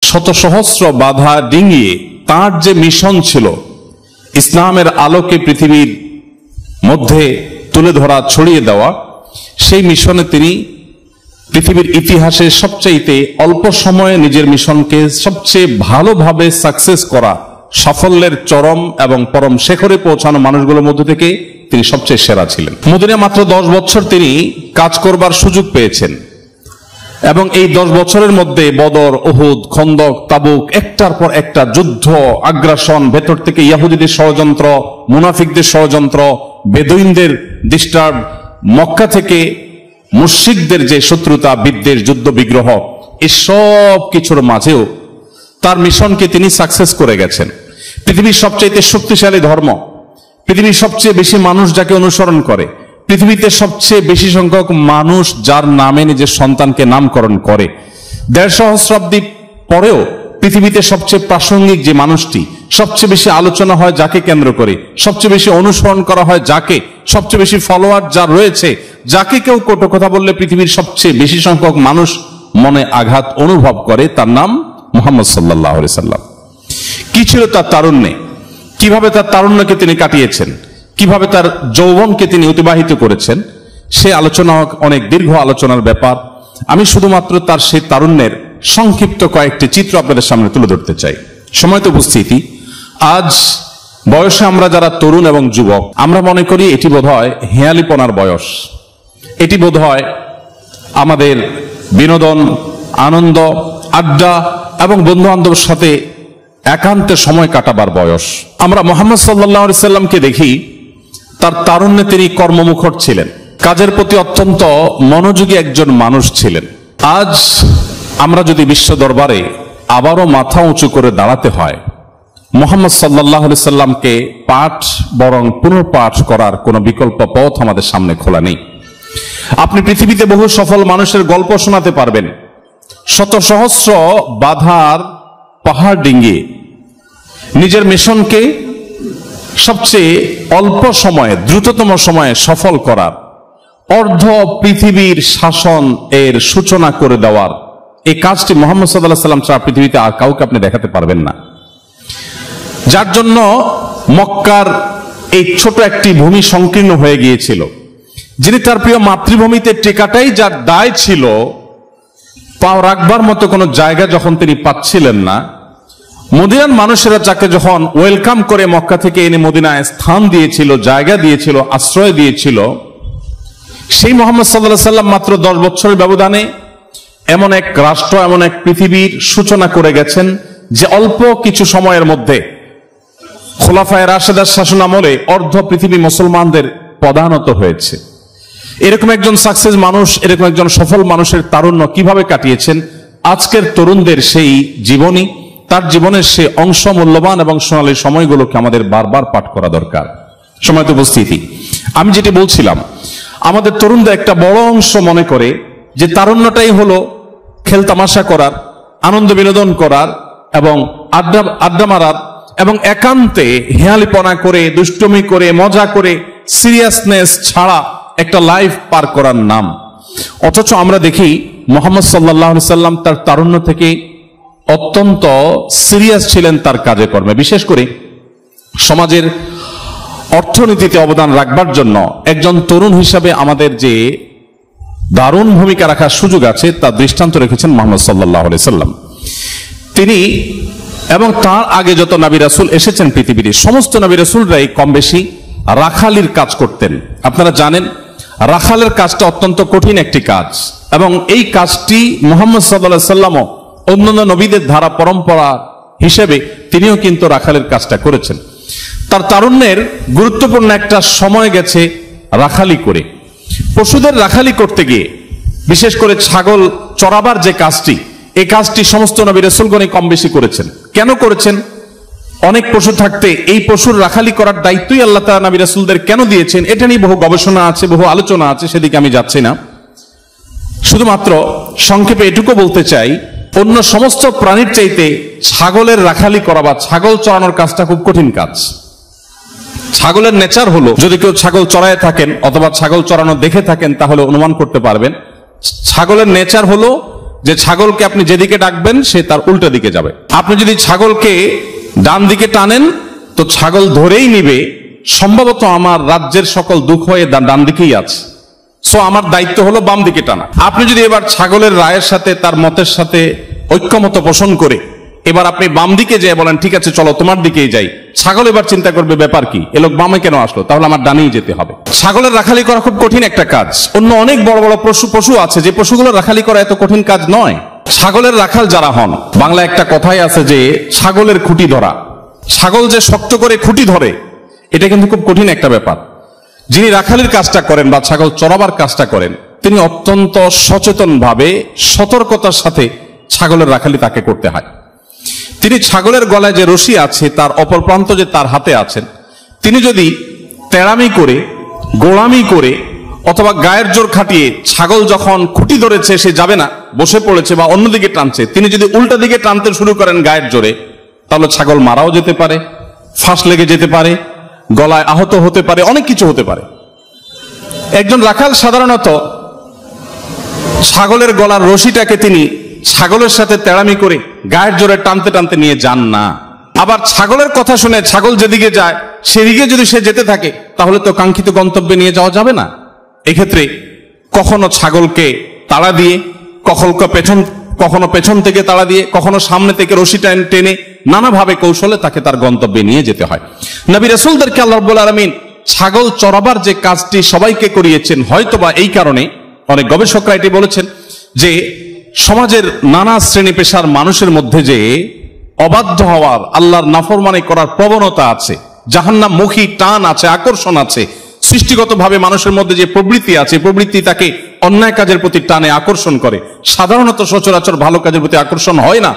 শত সহস্র বাধা ডিঙিয়ে তার যে মিশন ছিল ইসলামের আলোকে পৃথিবীর মধ্যে তুলে ধরা, ছড়িয়ে দেওয়া, সেই মিশনে তিনি পৃথিবীর ইতিহাসে সবচেয়ে অল্প সময়ে নিজের মিশনকে সবচেয়ে ভালোভাবে সাকসেস করা, সাফল্যের চরম এবং পরম শিখরে পৌঁছানো মানুষগুলোর মধ্যে থেকে তিনি সবচেয়ে সেরা ছিলেন। মদিনায় মাত্র 10 বছর তিনি কাজ করবার সুযোগ পেয়েছেন এবং এই 10 বছরের মধ্যে বদর, উহুদ, খন্দক, তাবুক, একটার পর একটা যুদ্ধ, আগ্রাসন, ভেতর থেকে ইহুদিদের ষড়যন্ত্র, মুনাফিকদের ষড়যন্ত্র, বেদুইনদের ডিস্টার্ব, মক্কা থেকে মুশরিকদের যে শত্রুতা, বিদ্বেষ, যুদ্ধ বিগ্রহ, এসব কিছুর মাঝেও তার মিশনকে তিনি সাকসেস করে গেছেন। পৃথিবীর সবচেয়ে শক্তিশালী ধর্ম, পৃথিবীর সবচেয়ে বেশি মানুষ যাকে অনুসরণ করে, পৃথিবীতে সবচেয়ে বেশি সংখ্যক মানুষ যার নামে নিজের সন্তানকে নামকরণ করে, 1.5 সহস্রাব্দী পরেও পৃথিবীতে সবচেয়ে প্রাসঙ্গিক যে মানুষটি, সবচেয়ে বেশি আলোচনা হয় যাকে কেন্দ্র করে, সবচেয়ে বেশি অনুসরণ করা হয় যাকে, সবচেয়ে বেশি ফলোয়ার যার রয়েছে, যাকে কেউ কটু কথা বললে পৃথিবীর সবচেয়ে বেশি সংখ্যক মানুষ মনে আঘাত অনুভব করে, তার নাম মুহাম্মদ সাল্লাল্লাহু আলাইহি সাল্লাম। কি ছিল তার তারুণ্যে, কিভাবে তার তারুণ্যকে তিনি কাটিয়েছেন, কিভাবে তার যৌবনকে তিনি অতিবাহিত করেছেন, সে আলোচনা অনেক দীর্ঘ আলোচনার ব্যাপার। আমি শুধুমাত্র তার সেই তারুণ্যের সংক্ষিপ্ত কয়েকটি চিত্র আপনাদের সামনে তুলে ধরতে চাই। সময়ত উপস্থিতি, আজ বয়সে আমরা যারা তরুণ এবং যুবক, আমরা মনে করি এটি বোধহয় হেয়ালিপনার বয়স, এটি বোধহয় আমাদের বিনোদন, আনন্দ, আড্ডা এবং বন্ধু বান্ধবের সাথে একান্তে সময় কাটাবার বয়স। আমরা মুহাম্মদ সাল্লাল্লাহু আলাইহি সাল্লামকে দেখি, তার তারুণ্যে তিনি কর্মমুখর ছিলেন, কাজের প্রতি অত্যন্ত মনোযোগী একজন মানুষ ছিলেন। আজ আমরা যদি বিশ্ব দরবারে আবারও মাথা উঁচু করে দাঁড়াতে হয়, মুহাম্মদ সাল্লাল্লাহু আলাইহি সাল্লামকে পাঠ বরং পুনঃপাঠ করার কোনো বিকল্প পথ আমাদের সামনে খোলা নেই। আপনি পৃথিবীতে বহু সফল মানুষের গল্প শোনাতে পারবেন, শত সহস্র বাধার পাহাড় ডিঙ্গিয়ে নিজের মিশনকে সবচেয়ে অল্প সময়ে, দ্রুততম সময়ে সফল করার, অর্ধ পৃথিবীর শাসন এর সূচনা করে দেওয়ার এই কাজটি মুহাম্মদ সাল্লাল্লাহু আলাইহি সাল্লাম ছাড়া পৃথিবীতে আর কাউকে আপনি দেখাতে পারবেন না। যার জন্য মক্কার এই ছোট একটি ভূমি সংকীর্ণ হয়ে গিয়েছিল, যিনি তার প্রিয় মাতৃভূমিতে টেকাটাই যার দায় ছিল, পাও রাখবার মতো কোনো জায়গা যখন তিনি পাচ্ছিলেন না, মদিনার মানুষেরা যাকে যখন ওয়েলকাম করে মক্কা থেকে এনে মদিনায় স্থান দিয়েছিল, জায়গা দিয়েছিল, আশ্রয় দিয়েছিল, সেই মুহাম্মদ সাল্লাল্লাহু আলাইহি সাল্লাম মাত্র 10 বছরের ব্যবধানে এমন এক রাষ্ট্র, এমন এক পৃথিবীর সূচনা করে গেছেন যে অল্প কিছু সময়ের মধ্যে খোলাফায়ে রাশেদার শাসন আমলে অর্ধ পৃথিবী মুসলমানদের পদানত হয়েছে। এরকম একজন সাকসেস মানুষ, এরকম একজন সফল মানুষের তারুণ্য কিভাবে কাটিয়েছেন, আজকের তরুণদের সেই জীবনী, তার জীবনের সেই অংশ, মূল্যবান এবং সোনালী সময়গুলোকে আমাদের বারবার পাঠ করা দরকার। সময়ত উপস্থিতি, আমি যেটি বলছিলাম, আমাদের তরুণদের একটা বড় অংশ মনে করে যে তারুণ্যটাই হলো খেলতামাশা করার, আনন্দ বিনোদন করার এবং আড্ডা মারার এবং একান্তে হেয়ালিপনা করে, দুষ্টুমি করে, মজা করে, সিরিয়াসনেস ছাড়া একটা লাইফ পার করার নাম। অথচ আমরা দেখি মুহাম্মদ সাল্লাল্লাহু আলাইহি সাল্লাম তার তারুণ্য থেকে অত্যন্ত সিরিয়াস ছিলেন তার কাজে কর্মে। বিশেষ করে সমাজের অর্থনীতিতে অবদান রাখবার জন্য একজন তরুণ হিসাবে আমাদের যে দারুণ ভূমিকা রাখার সুযোগ আছে, তার দৃষ্টান্ত রেখেছেন মুহাম্মদ সাল্লাল্লাহু আলাইহি সাল্লাম। তিনি এবং তার আগে যত নবী রাসূল এসেছেন পৃথিবীতে, সমস্ত নবী রাসূলরাই কম বেশি রাখালির কাজ করতেন। আপনারা জানেন রাখালের কাজটা অত্যন্ত কঠিন একটি কাজ, এবং এই কাজটি মুহাম্মদ সাল্লাল্লাহু আলাইহি সাল্লামও অন্যান্য নবীদের ধারা পরম্পরা হিসেবে তিনিও কিন্তু রাখালের কাজটা করেছেন। তার তারুণ্যের গুরুত্বপূর্ণ একটা সময় গেছে রাখালি করে। পশুদের রাখালি করতে গিয়ে, বিশেষ করে ছাগল চড়াবার যে কাজটি, এই কাজটি সমস্ত নবী রাসূলগণই কম বেশি করেছেন। কেন করেছেন? অনেক পশু থাকতে এই পশুর রাখালি করার দায়িত্বই আল্লাহ তাআলা নবী রাসূলদের কেন দিয়েছেন, এটা নিয়ে বহু গবেষণা আছে, বহু আলোচনা আছে, সেদিকে আমি যাচ্ছি না। শুধুমাত্র সংক্ষেপে এটুকু বলতে চাই, অন্য সমস্ত প্রাণীর চাইতে ছাগলের রাখালি করা বা ছাগল চড়ানোর কাজটা খুব কঠিন কাজ। ছাগলের নেচার হলো, যদি কেউ ছাগল চড়ায় থাকেন অথবা ছাগল চড়ানো দেখে থাকেন তাহলে অনুমান করতে পারবেন, ছাগলের নেচার হলো যে ছাগলকে আপনি যেদিকে ডাকবেন সে তার উল্টো দিকে যাবে। আপনি যদি ছাগলকে ডান দিকে টানেন তো ছাগল ধরেই নিবে সম্ভবত আমার রাজ্যের সকল দুঃখ হয়ে ডান দিকেই আছে, সো আমার দায়িত্ব হলো বাম দিকে টানা। আপনি যদি এবার ছাগলের রায়ের সাথে তার মতের সাথে ঐক্যমত পোষণ করে এবার আপনি বাম দিকে যেয়ে বলেন ঠিক আছে চলো তোমার দিকেই যাই, ছাগল এবার চিন্তা করবে ব্যাপার কি, এ লোক বামে কেন আসলো, তাহলে আমার ডানেই যেতে হবে। ছাগলের রাখালি করা খুব কঠিন একটা কাজ। অন্য অনেক বড় বড় পশু আছে যে পশুগুলো রাখালি করা এত কঠিন কাজ নয়। ছাগলের রাখাল যারা হন, বাংলা একটা কথাই আছে যে ছাগলের খুঁটি ধরা। ছাগল যে শক্ত করে খুঁটি ধরে এটা কিন্তু খুব কঠিন একটা ব্যাপার। যিনি রাখালির কাজটা করেন বা ছাগল চড়াবার কাজটা করেন তিনি অত্যন্ত সচেতনভাবে সতর্কতার সাথে ছাগলের রাখালি তাকে করতে হয়। তিনি ছাগলের গলায় যে রশি আছে তার অপর প্রান্ত যে তার হাতে আছেন, তিনি যদি তেড়ামি করে গোড়ামি করে অথবা গায়ের জোর খাটিয়ে ছাগল যখন খুঁটি ধরেছে সে যাবে না, বসে পড়েছে বা অন্যদিকে টানছে, তিনি যদি উল্টা দিকে টানতে শুরু করেন গায়ের জোরে, তাহলে ছাগল মারাও যেতে পারে, ফাঁস লেগে যেতে পারে, গলায় আহত হতে পারে, অনেক কিছু হতে পারে। একজন রাখাল সাধারণত ছাগলের গলার রশিটাকে তিনি ছাগলের সাথে তেড়ামি করে গায়ের জোরে টানতে টানতে নিয়ে যান না। আবার ছাগলের কথা শুনে ছাগল যেদিকে যায় সেদিকে যদি সে যেতে থাকে তাহলে তো কাঙ্ক্ষিত গন্তব্যে নিয়ে যাওয়া যাবে না। এক্ষেত্রে কখনো ছাগলকে তাড়া দিয়ে, কখনো পেছন থেকে তাড়া দিয়ে, কখনো সামনে থেকে রশি টেনে নানাভাবে কৌশলে তাকে তার গন্তব্যে নিয়ে যেতে হয়। নবী রাসূলদেরকে আল্লাহ রাব্বুল আলামিন ছাগল চড়াবার যে কাজটি সবাইকে করিয়েছেন, হয়তোবা এই কারণে অনেক গবেষকরা এটি বলেছেন যে সমাজের নানা শ্রেণী পেশার মানুষের মধ্যে যে অবাধ্য হওয়ার, আল্লাহর নাফরমানি করার প্রবণতা আছে, জাহান্নামমুখী টান আছে, আকর্ষণ আছে, সৃষ্টিগতভাবে মানুষের মধ্যে যে প্রবৃত্তি আছে, প্রবৃত্তি তাকে অন্যায় কাজের প্রতি টানে আকর্ষণ করে। সাধারণত সচরাচর ভালো কাজের প্রতি আকর্ষণ হয় না।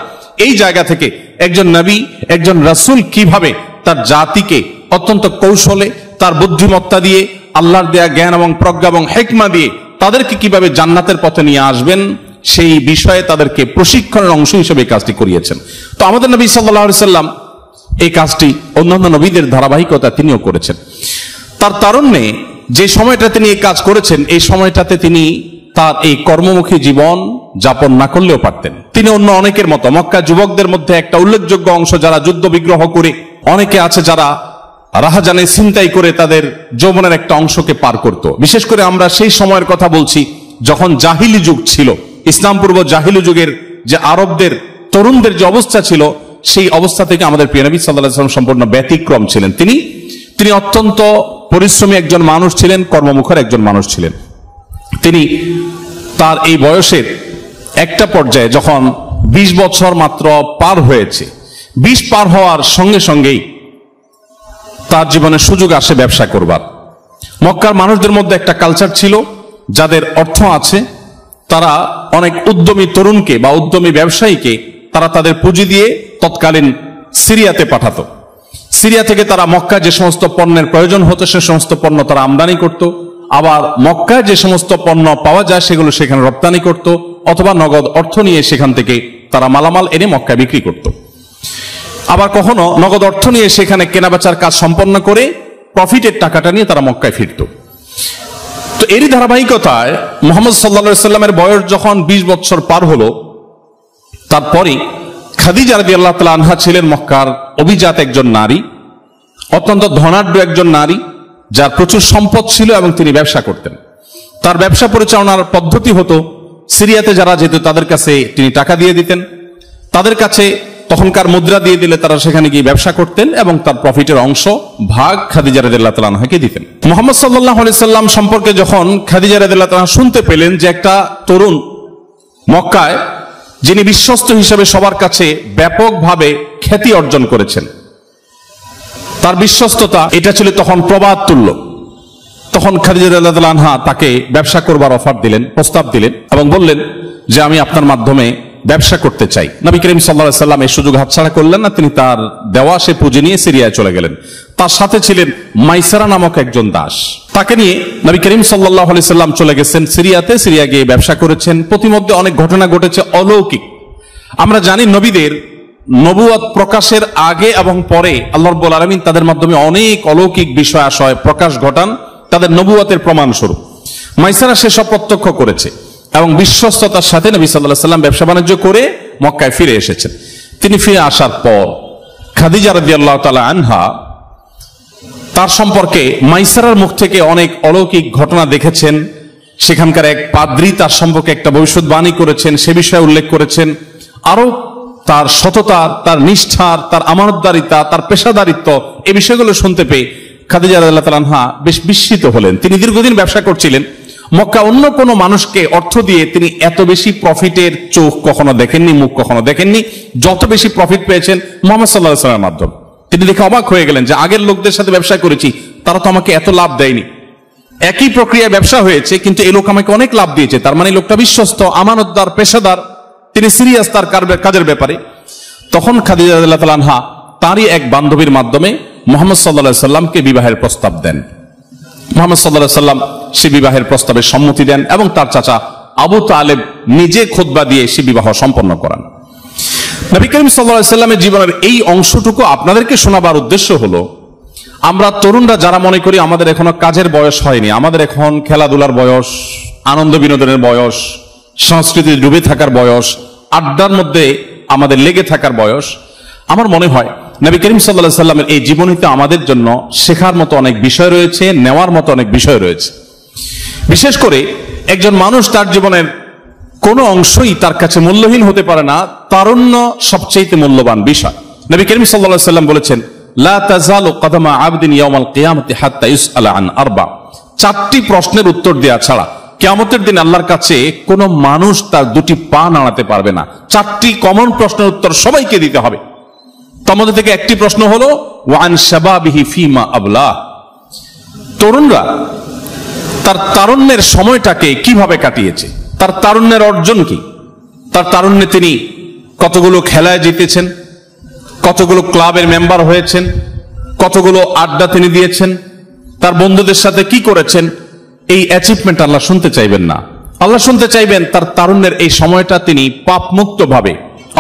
এই জায়গা থেকে একজন নবী, একজন রাসূল কিভাবে তার জাতিকে অত্যন্ত কৌশলে তার বুদ্ধিমত্তা দিয়ে, আল্লাহর দেয়া জ্ঞান এবং প্রজ্ঞা এবং হিকমা দিয়ে তাদেরকে কিভাবে জান্নাতের পথে নিয়ে আসবেন সেই বিষয়ে তাদেরকে প্রশিক্ষণের অংশ হিসেবে কাজটি করিয়েছেন। তো আমাদের নবী সাল্লাল্লাহু আলাইহি সাল্লাম এই কাজটি অন্যান্য নবীদের ধারাবাহিকতা তিনিও করেছেন। তার তারুণ্যে যে সময়টা তিনি এই কাজ করেছেন, এই সময়টাতে তিনি তার এই কর্মমুখী জীবন যাপন না করলেও পারতেন। তিনি অন্য অনেকের মতো মক্কা যুবকদের মধ্যে একটা উল্লেখযোগ্য অংশ যারা যুদ্ধ বিগ্রহ করে, অনেকে আছে যারা রাহাজানে ছিনতাই করে তাদের যৌবনের একটা অংশকে পার করত। বিশেষ করে আমরা সেই সময়ের কথা বলছি যখন জাহিলি যুগ ছিল, ইসলাম পূর্ব জাহিলি যুগের যে আরবদের তরুণদের যে অবস্থা ছিল সেই অবস্থা থেকে আমাদের প্রিয় নবী সাল্লাল্লাহু আলাইহি ওয়াসাল্লাম সম্পূর্ণ ব্যতিক্রম ছিলেন। তিনি অত্যন্ত পরিশ্রমী একজন মানুষ ছিলেন, কর্মমুখর একজন মানুষ ছিলেন। তিনি তার এই বয়সের একটা পর্যায়ে যখন 20 বছর মাত্র পার হয়েছে, 20 পার হওয়ার সঙ্গে সঙ্গেই তার জীবনে সুযোগ আসে ব্যবসা করবার। মক্কার মানুষদের মধ্যে একটা কালচার ছিল, যাদের অর্থ আছে তারা অনেক উদ্যমী তরুণকে বা উদ্যমী ব্যবসায়ীকে তারা তাদের পুঁজি দিয়ে তৎকালীন সিরিয়াতে পাঠাতো। সিরিয়া থেকে তারা মক্কায় যে সমস্ত পণ্যের প্রয়োজন হতো সে সমস্ত পণ্য তারা আমদানি করত, আবার মক্কায় যে সমস্ত পণ্য পাওয়া যায় সেগুলো সেখানে রপ্তানি করত, অথবা নগদ অর্থ নিয়ে সেখান থেকে তারা মালামাল এনে মক্কায় বিক্রি করত। আবার কখনো নগদ অর্থ নিয়ে সেখানে কেনাবেচার কাজ সম্পন্ন করে প্রফিটের টাকাটা নিয়ে তারা মক্কায় ফিরত। তো এরই ধারাবাহিকতায় মুহাম্মদ সাল্লাল্লাহু আলাইহি সাল্লামের বয়স যখন 20 বছর পার হলো, তারপরে খাদিজা রাদিয়াল্লাহু তাআলা আনহা ছিলেন মক্কার অভিজাত একজন নারী, অত্যন্ত ধনাঢ্য একজন নারী, যার প্রচুর সম্পদ ছিল এবং তিনি ব্যবসা করতেন। তার ব্যবসা পরিচালনার পদ্ধতি হতো, সিরিয়াতে যারা যেত তাদের কাছে তিনি টাকা দিয়ে দিতেন, তাদের কাছে তখনকার মুদ্রা দিয়ে দিলে তারা সেখানে গিয়ে ব্যবসা করতেন এবং তার প্রফিটের অংশ ভাগ খাদিজা রাদিয়াল্লাহু তাআলা আনহাকে দিতেন। মুহাম্মদ সাল্লাল্লাহু আলাইহি সাল্লাম সম্পর্কে যখন খাদিজা রাদিয়াল্লাহু তাআলা শুনতে পেলেন যে একটা তরুণ মক্কায়, যিনি বিশ্বস্ত হিসেবে সবার কাছে ব্যাপকভাবে খ্যাতি অর্জন করেছেন, তার বিশ্বস্ততা এটা ছিল তখন প্রবাদ তুল্য, তখন খাদিজা রাদিয়াল্লাহু তাআলা আনহা তাকে ব্যবসা করবার অফার দিলেন, প্রস্তাব দিলেন এবং বললেন যে আমি আপনার মাধ্যমে ব্যবসা করতে চাই। নবী করিম সাল্লাল্লাহু আলাইহি সাল্লাম এই সুযোগ হাতছাড়া করলেন না, তিনি তার দেওয়া সে পুঁজি নিয়ে সিরিয়ায় চলে গেলেন। তার সাথে ছিলেন মাইসারা নামক একজন দাস, তাকে নিয়ে নবী করিম সাল্লাল্লাহু আলাইহি সাল্লাম চলে গেছেন সিরিয়াতে। সিরিয়া গিয়ে ব্যবসা করেছেন। প্রতিমধ্যে অনেক ঘটনা ঘটেছে অলৌকিক। আমরা জানি নবীদের নবুয়ত প্রকাশের আগে এবং পরে আল্লাহ রাব্বুল আলামিন তাদের মাধ্যমে অনেক অলৌকিক বিষয় আশয় প্রকাশ ঘটান তাদের নবুয়তের প্রমাণ স্বরূপ। মাইসারা সেসব প্রত্যক্ষ করেছে। এবং বিশ্বস্ততার সাথে নবী সাল্লাল্লাহু আলাইহি সাল্লাম ব্যবসা বাণিজ্য করে মক্কায় ফিরে এসেছেন। তিনি ফিরে আসার পর খাদিজা রাদিয়াল্লাহু তাআলা আনহা তার সম্পর্কে মাইসারার মুখ থেকে অনেক অলৌকিক ঘটনা দেখেছেন। সেখানকার এক পাদ্রী তার সম্পর্কে একটা ভবিষ্যৎবাণী করেছেন, সে বিষয়ে উল্লেখ করেছেন। আরো তার সততা, তার নিষ্ঠার, তার আমানতদারিতা, তার পেশাদারিত্ব, এই বিষয়গুলো শুনতে পেয়ে খাদিজা রাদিয়াল্লাহু তাআলা আনহা বেশ বিস্মিত হলেন। তিনি দীর্ঘদিন ব্যবসা করছিলেন মক্কা, অন্য কোনো মানুষকে অর্থ দিয়ে তিনি এত বেশি প্রফিটের চোখ কখনো দেখেননি, মুখ কখনো দেখেননি। যত বেশি প্রফিট পেয়েছেন মুহাম্মদ সাল্লাল্লাহু আলাইহি ওয়াসাল্লামের মাধ্যমে। তিনি দেখে অবাক হয়ে গেলেন যে আগের লোকদের সাথে ব্যবসা করেছি, তারা তো আমাকে এত লাভ দেয়নি। একই প্রক্রিয়ায় ব্যবসা হয়েছে, কিন্তু এই লোক আমাকে অনেক লাভ দিয়েছে। তার মানে লোকটা বিশ্বস্ত, আমানতদার, পেশাদার, তিনি সিরিয়াস তার কাজের ব্যাপারে। তখন খাদিজা রাদিয়াল্লাহু তাআলা আনহা তারই এক বান্ধবীর মাধ্যমে মুহাম্মদ সাল্লাল্লাহু আলাইহি সাল্লামকে বিবাহের প্রস্তাব দেন। মুহাম্মদ সাল্লাল্লাহু আলাইহি সাল্লাম সে বিবাহের প্রস্তাবে সম্মতি দেন এবং তার চাচা আবু তালেব নিজে খুতবা দিয়ে সে বিবাহ সম্পন্ন করান। নবী করিম সাল্লাল্লাহু আলাইহি সাল্লামের জীবনের এই অংশটুকু আপনাদেরকে শোনাবার উদ্দেশ্য হলো, আমরা তরুণরা যারা মনে করি আমাদের এখনো কাজের বয়স হয়নি, আমাদের এখন খেলাধুলার বয়স, আনন্দ বিনোদনের বয়স, সংস্কৃতিতে ডুবে থাকার বয়স, আড্ডার মধ্যে আমাদের লেগে থাকার বয়স, আমার মনে হয় নবী করিম সাল্লাল্লাহু আলাইহি সাল্লামের এই জীবনীতে আমাদের জন্য শেখার মতো অনেক বিষয় রয়েছে, নেওয়ার মতো অনেক বিষয় রয়েছে। বিশেষ করে একজন মানুষ তার জীবনের কোনো অংশই তার কাছে মূল্যহীন হতে পারে না, তারুণ্য সবচেয়ে মূল্যবান বিষয়। নবী করিম সাল্লাল্লাহু আলাইহি সাল্লাম বলেছেন, লা তাযালু কদমা আবদিন ইয়াওমাল কিয়ামতি হাত্তা ইউসআলা আন আরবা। চারটি প্রশ্নের উত্তর দেওয়া ছাড়া কিয়ামতের দিন আল্লাহর কাছে কোনো মানুষ তার দুটি পা নাড়াতে পারবে না। চারটি কমন প্রশ্নের উত্তর সবাইকে দিতে হবে। তার মধ্যে থেকে একটি প্রশ্ন হলো ওয়ান শাবাবিহি ফিমা আবলা। তরুণরা তার তারুণ্যের সময়টাকে কিভাবে কাটিয়েছে, তার তারুণ্যের অর্জন কি, তার তারুণ্যে তিনি কতগুলো খেলায় জিতেছেন, কতগুলো ক্লাবের মেম্বার হয়েছেন, কতগুলো আড্ডা তিনি দিয়েছেন, তার বন্ধুদের সাথে কি করেছেন। এই অ্যাচিভমেন্ট আল্লাহ শুনতে চাইবেন না। আল্লাহ শুনতে চাইবেন তার তারুণ্যের এই সময়টা তিনি পাপ মুক্ত ভাবে,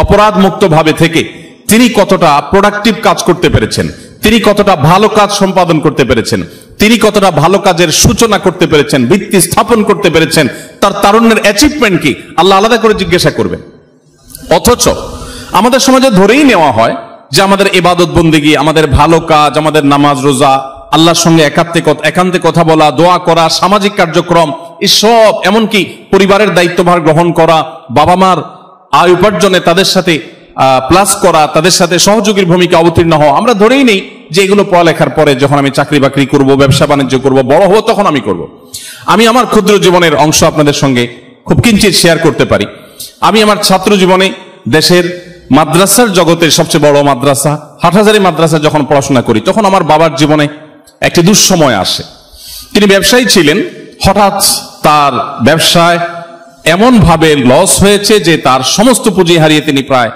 অপরাধ মুক্ত ভাবে থেকে তিনি কতটা প্রোডাক্টিভ কাজ করতে পেরেছেন, তিনি কতটা ভালো কাজ সম্পাদন করতে পেরেছেন, তিনি কতটা ভালো কাজের সূচনা করতে পেরেছেন, ভিত্তি স্থাপন করতে পেরেছেন। তার তারুণ্যের অ্যাচিভমেন্ট কি আল্লাহ আলাদা করে জিজ্ঞাসা করবেন। অথচ আমাদের সমাজে ধরেই নেওয়া হয় যে আমাদের ইবাদত বন্দেগী, আমাদের ভালো কাজ, আমাদের নামাজ রোজা, আল্লাহর সঙ্গে একান্তে কথা বলা, দোয়া করা, সামাজিক কার্যক্রম, এসব, এমনকি পরিবারের দায়িত্বভার গ্রহণ করা, বাবা মার আয় উপার্জনে তাদের সাথে প্লাস করা, তাদের সাথে সহযোগীর ভূমিকা অবতীর্ণ হওয়া, আমরা ধরেই নেই যে এগুলো পড়ালেখার পরে যখন আমি চাকরি বাকরি করব, ব্যবসা বাণিজ্য করব, বড় হবো তখন আমি করব। আমি আমার ক্ষুদ্র জীবনের অংশ আপনাদের সঙ্গে খুব কিঞ্চিত শেয়ার করতে পারি। আমি আমার ছাত্র জীবনে দেশের মাদ্রাসার জগতের সবচেয়ে বড় মাদ্রাসা হাটহাজারী মাদ্রাসা যখন পড়াশোনা করি, তখন আমার বাবার জীবনে একটি দুঃসময় আসে। তিনি ব্যবসায়ী ছিলেন, হঠাৎ তার ব্যবসায় এমন ভাবে লস হয়েছে যে তার সমস্ত পুঁজি হারিয়ে তিনি প্রায়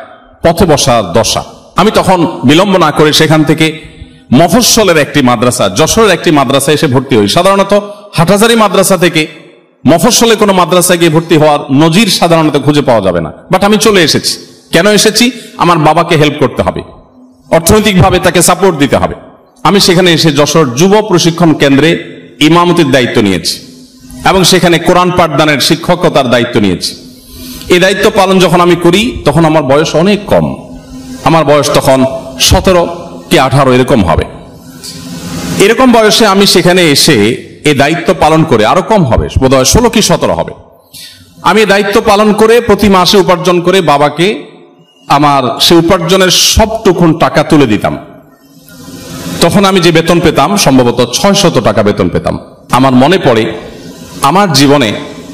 পথে বসার দশা। আমি তখন বিলম্ব না করে সেখান থেকে মফস্বলের একটি মাদ্রাসা, যশোরের একটি মাদ্রাসা এসে ভর্তি হই। সাধারণত হাটহাজারী মাদ্রাসা থেকে মফস্বলে কোনো মাদ্রাসায় গিয়ে ভর্তি হওয়ার নজির সাধারণত খুঁজে পাওয়া যাবে না। বাট আমি চলে এসেছি। কেন এসেছি? আমার বাবাকে হেল্প করতে হবে, অর্থনৈতিকভাবে তাকে সাপোর্ট দিতে হবে। আমি সেখানে এসে যশোর যুব প্রশিক্ষণ কেন্দ্রে ইমামতির দায়িত্ব নিয়েছি এবং সেখানে কোরআন পাঠদানের শিক্ষকতার দায়িত্ব নিয়েছি। এই দায়িত্ব পালন যখন আমি করি তখন আমার বয়স অনেক কম। আমার বয়স তখন 17 কি 18 এরকম হবে। এরকম বয়সে আমি সেখানে এসে এই দায়িত্ব পালন করে, আরো কম হবে, বোধহয় 16 কি 17 হবে। আমি দায়িত্ব পালন করে প্রতি মাসে উপার্জন করে বাবাকে আমার সে উপার্জনের সবটুকুন টাকা তুলে দিতাম। তখন আমি যে বেতন পেতাম সম্ভবত 600 টাকা বেতন পেতাম। আমার মনে পড়ে আমার জীবনে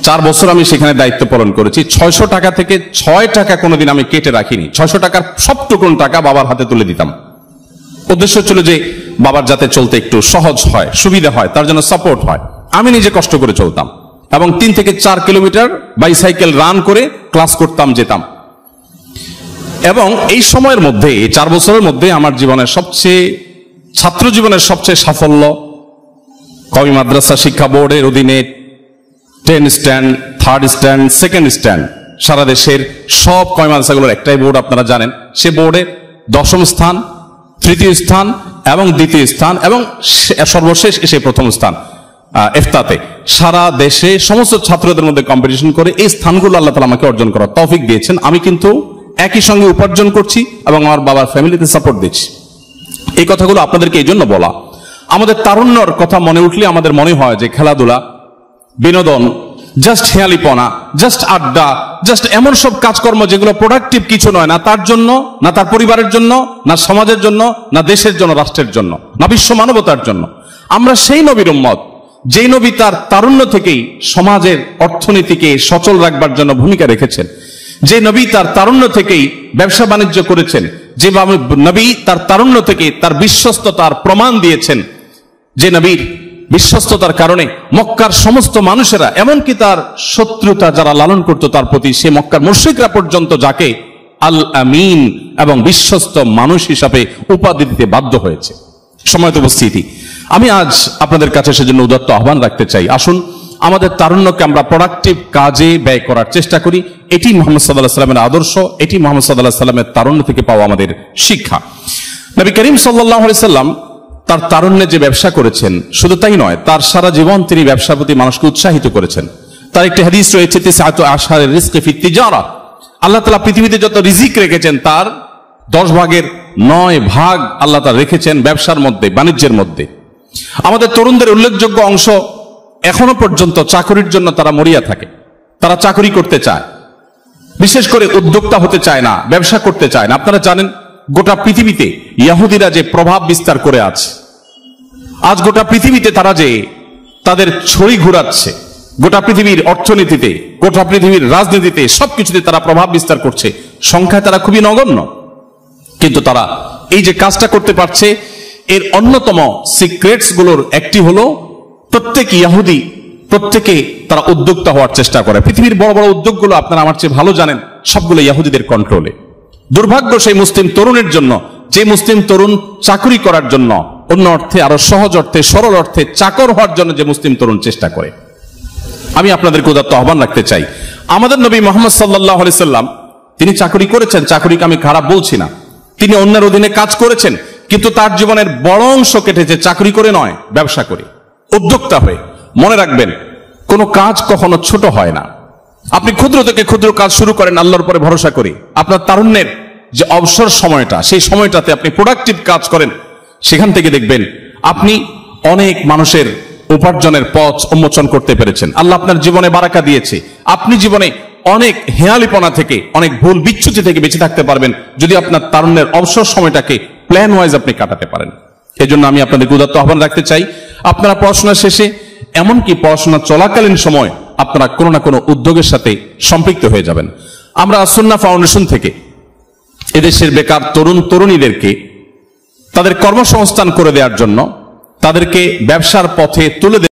4 বছর আমি সেখানে দায়িত্ব পালন করেছি, 600 টাকা থেকে 6 টাকা কোনোদিন আমি কেটে রাখিনি। 600 টাকার সবটুকুন টাকা বাবার হাতে তুলে দিতাম। উদ্দেশ্য ছিল যে বাবার যাতে চলতে একটু সহজ হয়, সুবিধা হয়, তার জন্য সাপোর্ট হয়। আমি নিজে কষ্ট করে চলতাম এবং 3 থেকে 4 কিলোমিটার বাইসাইকেল রান করে ক্লাস করতাম, যেতাম। এবং এই সময়ের মধ্যে, 4 বছরের মধ্যে আমার জীবনের ছাত্র জীবনের সবচেয়ে সাফল্য কওমি মাদ্রাসা শিক্ষা বোর্ডের অধীনে 10 stand, 3rd stand, 2nd stand, সারা দেশের সব কওমি মাদ্রাসাগুলোর একটাই বোর্ড আপনারা জানেন। সে বোর্ডে 10ম স্থান, 3য় স্থান এবং 2য় স্থান এবং সর্বশেষ এসে 1ম স্থান। ইফতাতে সারা দেশে সমস্ত ছাত্রদের মধ্যে কম্পিটিশন করে এই স্থানগুলো আল্লাহ তাআলা আমাকে অর্জন করার তৌফিক দিয়েছেন। আমি কিন্তু একই সঙ্গে উপার্জন করছি এবং আমার বাবার ফ্যামিলিতে সাপোর্ট দিচ্ছি। এই কথাগুলো আপনাদেরকে এই জন্য বলা, আমাদের তারুণ্যর কথা মনে উঠলে আমাদের মনে হয় যে খেলাধুলা, বিনোদন, জাস্ট হেয়ালিপনা, জাস্ট আড্ডা, জাস্ট এমন সব কাজকর্ম যেগুলো প্রোডাক্টিভ কিছু নয়, না তার জন্য, না তার পরিবারের জন্য, না সমাজের জন্য, না দেশের জন্য, রাষ্ট্রের জন্য, না বিশ্ব মানবতার জন্য। আমরা সেই নবীর উম্মত যেই নবী তার তারুণ্য থেকেই সমাজের অর্থনীতিকে সচল রাখবার জন্য ভূমিকা রেখেছেন, যে নবী তার তারুণ্য থেকেই ব্যবসা বাণিজ্য করেছেন, যে নবী তার তারুণ্য থেকে তার বিশ্বস্ততার প্রমাণ দিয়েছেন, যে নবীর বিশ্বস্ততার কারণে মক্কার সমস্ত মানুষেরা, এমনকি তার শত্রুতা যারা লালন করত তার প্রতি, সে মক্কার মুশরিকরা পর্যন্ত যাকে আল আমিন এবং বিশ্বস্ত মানুষ হিসাবে উপাধি দিতে বাধ্য হয়েছে। সময়ত উপস্থিতি, আমি আজ আপনাদের কাছে সেজন্য উদাত্ত আহ্বান রাখতে চাই, আসুন আমাদের তারুণ্যকে আমরা প্রোডাক্টিভ কাজে ব্যয় করার চেষ্টা করি। এটি মুহাম্মদ সাল্লাল্লাহু আলাইহি ওয়াসাল্লামের আদর্শ, এটি মুহাম্মদ সাল্লাল্লাহু আলাইহি ওয়াসাল্লামের তারুণ্য থেকে পাওয়া আমাদের শিক্ষা। নবী করিম সাল্লাল্লাহু আলাইহি ওয়াসাল্লাম তার তারুণ্যে যে ব্যবসা করেছেন, শুধু তাই নয়, তার সারা জীবন তিনি ব্যবসার প্রতি মানুষকে উৎসাহিত করেছেন। তার একটি হাদিস রয়েছে, তিসআতু আশহারির রিজকি ফিত তিজারা, আল্লাহ তাআলা পৃথিবীতে যত রিজিক রেখেছেন তার 10 ভাগের 9 ভাগ আল্লাহ তাআলা রেখেছেন ব্যবসার মধ্যে, বাণিজ্যের মধ্যে। আমাদের তরুণদের উল্লেখযোগ্য অংশ এখনো পর্যন্ত চাকরির জন্য তারা মরিয়া থাকে, তারা চাকরি করতে চায়, বিশেষ করে উদ্যোক্তা হতে চায় না, ব্যবসা করতে চায় না। আপনারা জানেন গোটা পৃথিবীতে ইহুদিরা যে প্রভাব বিস্তার করে আছে, আজ গোটা পৃথিবীতে তারা যে তাদের ছড়ি ঘুরাচ্ছে, গোটা পৃথিবীর অর্থনীতিতে, গোটা পৃথিবীর রাজনীতিতে, সবকিছুতে তারা প্রভাব বিস্তার করছে। সংখ্যায় তারা খুবই নগণ্য, কিন্তু তারা এই যে কাজটা করতে পারছে, এর অন্যতম সিক্রেটস গুলোর একটি হলো প্রত্যেক ইহুদি প্রত্যেকে তারা উদ্যোক্তা হওয়ার চেষ্টা করে। পৃথিবীর বড় বড় উদ্যোগগুলো আপনারা আমার চেয়ে ভালো জানেন, সবগুলো ইহুদিদের কন্ট্রোলে। দুর্ভাগ্য সেই মুসলিম তরুণের জন্য, যে মুসলিম তরুণ চাকরি করার জন্য, অন্য অর্থে আরো সহজ অর্থে, সরল অর্থে চাকর হওয়ার জন্য যে মুসলিম তরুণ চেষ্টা করে। আমি আপনাদেরকে উদাত্ত আহ্বান রাখতে চাই, আমাদের নবী মুহাম্মদ সাল্লাল্লাহু আলাইহি সাল্লাম তিনি চাকরি করেছেন, চাকরিকে আমি খারাপ বলছি না, তিনি অন্যের অধীনে কাজ করেছেন, কিন্তু তার জীবনের বড় অংশ কেটেছে চাকরি করে নয়, ব্যবসা করে, উদ্যোক্তা হয়ে। মনে রাখবেন, কোনো কাজ কখনো ছোট হয় না। আপনি ক্ষুদ্র থেকে ক্ষুদ্র কাজ শুরু করেন আল্লাহর উপরে ভরসা করে, আপনার তারুণ্যের যে অবসর সময়টা, সেই সময়টাতে আপনি প্রোডাক্টিভ কাজ করেন, সেখান থেকে দেখবেন আপনি অনেক মানুষের উপার্জনের পথ উন্মোচন করতে পেরেছেন। আল্লাহ আপনার জীবনে বারাকা দিয়েছে, আপনি জীবনে অনেক হেয়ালিপনা থেকে, অনেক ভুল বিচ্যুতি থেকে বেঁচে থাকতে পারবেন যদি আপনার তারুণ্যের অবসর সময়টাকে প্ল্যান ওয়াইজ আপনি কাটাতে পারেন। এজন্য আমি আপনাদেরকে উদাত্ত আহ্বান রাখতে চাই, আপনারা পড়াশোনা শেষে, এমনকি পড়াশোনা চলাকালীন সময় আপনারা কোনো না কোনো উদ্যোগের সাথে সম্পৃক্ত হয়ে যাবেন। আমরা সুন্নাহ ফাউন্ডেশন থেকে এদেশের বেকার তরুণ তরুণীদেরকে তাদের কর্মসংস্থান করে দেওয়ার জন্য, তাদেরকে ব্যবসার পথে তুলে